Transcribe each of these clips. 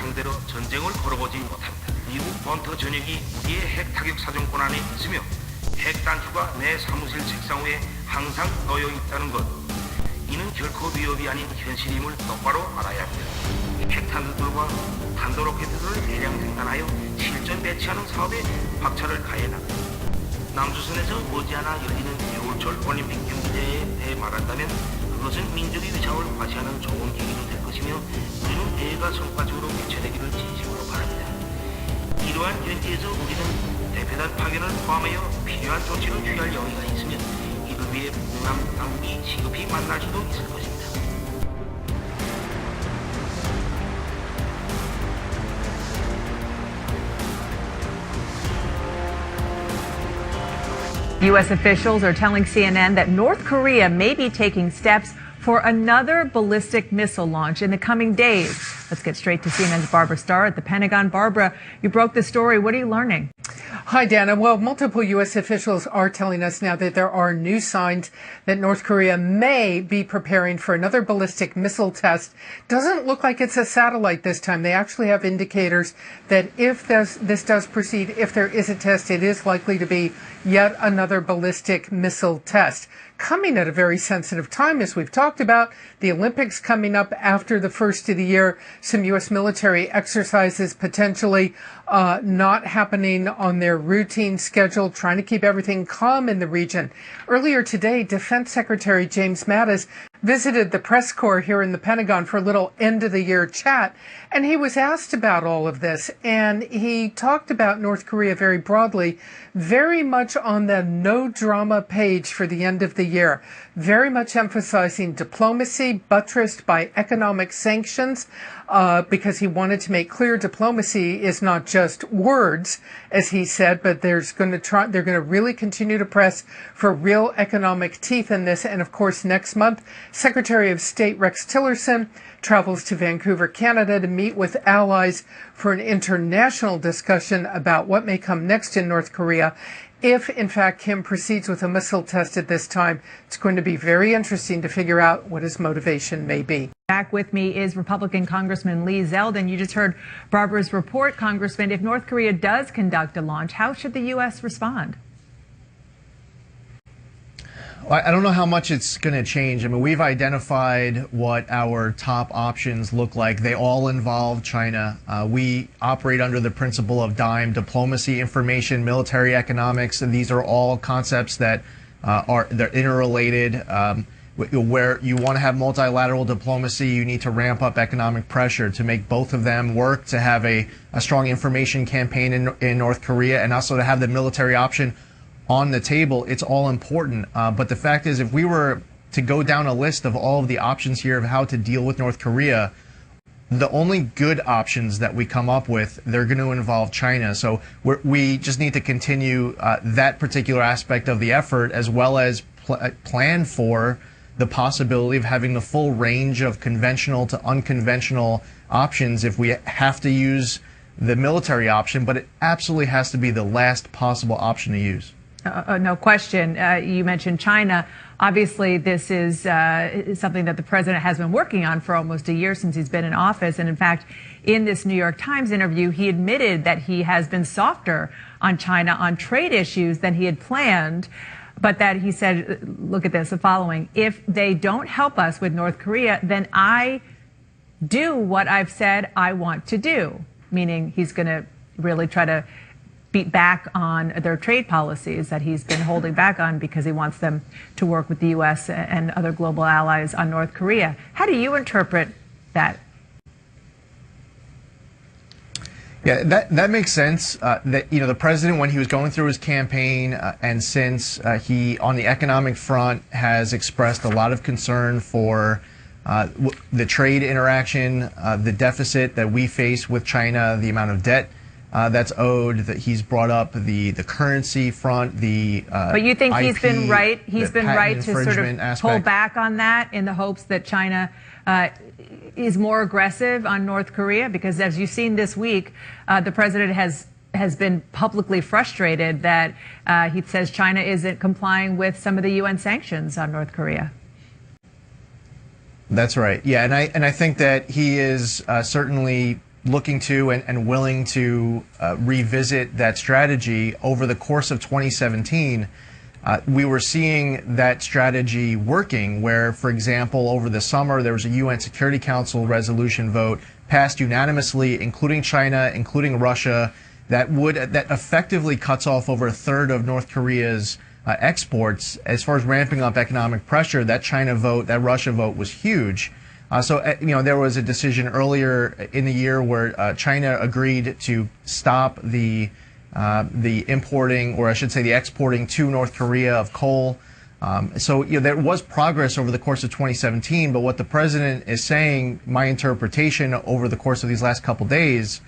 상대로 전쟁을 걸어보지 못합니다. 미국 본토 전역이 우리의 핵 타격 사정권 안에 있으며 핵 단추가 내 사무실 책상 위에 항상 놓여 있다는 것. 이는 결코 위협이 아닌 현실임을 똑바로 알아야 합니다. 핵탄두들과 탄도로켓들을 대량 생산하여 실전 배치하는 사업에 박차를 가해 나갑니다. 남조선에서 머지않아 열리는 겨울철 올림픽 경기대회에 대해 말한다면 그것은 민족의 위상을 과시하는 좋은 계기도 될 것이며 우리는 대회가 성과적으로 개최되기를 진심으로 바랍니다. 이러한 현지에서 우리는 대표단 파견을 포함하여 필요한 조치를 취할 여유가 있으면 이를 위해 북남 당국이 시급히 만날 수도 있을 것입니다. U.S. officials are telling CNN that North Korea may be taking steps for another ballistic missile launch in the coming days. Let's get straight to CNN's Barbara Starr at the Pentagon. Barbara, you broke the story. What are you learning? Hi, Dana. Well, multiple U.S. officials are telling us now that there are new signs that North Korea may be preparing for another ballistic missile test. Doesn't look like it's a satellite this time. They actually have indicators that if this does proceed, if there is a test, it is likely to be yet another ballistic missile test. Coming at a very sensitive time, as we've talked about, the Olympics coming up after the first of the year, some U.S. military exercises potentially not happening on their routine schedule, trying to keep everything calm in the region. Earlier today, Defense Secretary James Mattis visited the press corps here in the Pentagon for a little end-of-the-year chat, and he was asked about all of this, and he talked about North Korea very broadly, very much on the no-drama page for the end of the year, very much emphasizing diplomacy buttressed by economic sanctions, because he wanted to make clear diplomacy is not just words, as he said, but they're going to really continue to press for real economic teeth in this. And of course, next month, Secretary of State Rex Tillerson travels to Vancouver, Canada to meet with allies for an international discussion about what may come next in North Korea. If, in fact, Kim proceeds with a missile test at this time, it's going to be very interesting to figure out what his motivation may be. Back with me is Republican Congressman Lee Zeldin. You just heard Barbara's report, Congressman. If North Korea does conduct a launch, how should the U.S. respond? I don't know how much it's going to change. I mean, we've identified what our top options look like. They all involve China. We operate under the principle of DIME, diplomacy, information, military economics, and these are all concepts that they're interrelated. Where you want to have multilateral diplomacy, you need to ramp up economic pressure to make both of them work, to have a strong information campaign in North Korea, and also to have the military option on the table. It's all important. But the fact is, if we were to go down a list of all of the options here of how to deal with North Korea, the only good options that we come up with, they're going to involve China. So we just need to continue that particular aspect of the effort, as well as plan for the possibility of having the full range of conventional to unconventional options if we have to use the military option, but it absolutely has to be the last possible option to use. No question. You mentioned China. Obviously, this is something that the president has been working on for almost a year since he's been in office. And in fact, in this New York Times interview, he admitted that he has been softer on China on trade issues than he had planned. But that he said, look at this, the following: if they don't help us with North Korea, then I do what I've said I want to do. Meaning he's going to really try to beat back on their trade policies that he's been holding back on because he wants them to work with the U.S. and other global allies on North Korea. How do you interpret that? Yeah, that makes sense. That, you know, the president, when he was going through his campaign, and since he, on the economic front, has expressed a lot of concern for the trade interaction, the deficit that we face with China, the amount of debt that's owed, that he's brought up the currency front, the But you think IP, he's been right? He's been right to sort of aspect. pull back on that in the hopes that China is more aggressive on North Korea? Because as you've seen this week, the president has been publicly frustrated that he says China isn't complying with some of the UN sanctions on North Korea. That's right. Yeah, and I think that he is certainly looking to and willing to revisit that strategy over the course of 2017. We were seeing that strategy working where, for example, over the summer, there was a UN Security Council resolution vote passed unanimously, including China, including Russia, that effectively cuts off over a third of North Korea's exports. As far as ramping up economic pressure, that China vote, that Russia vote was huge. There was a decision earlier in the year where China agreed to stop the importing, or I should say the exporting to North Korea of coal. There was progress over the course of 2017, but what the president is saying, my interpretation over the course of these last couple days,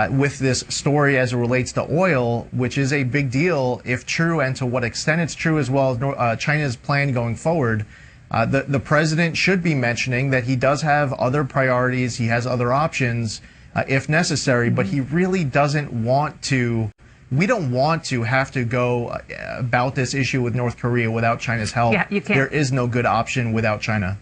with this story as it relates to oil, which is a big deal if true, and to what extent it's true, as well as China's plan going forward, the president should be mentioning that he does have other priorities, he has other options if necessary, but he really doesn't want to. We don't want to have to go about this issue with North Korea without China's help. Yeah, you can't. There is no good option without China.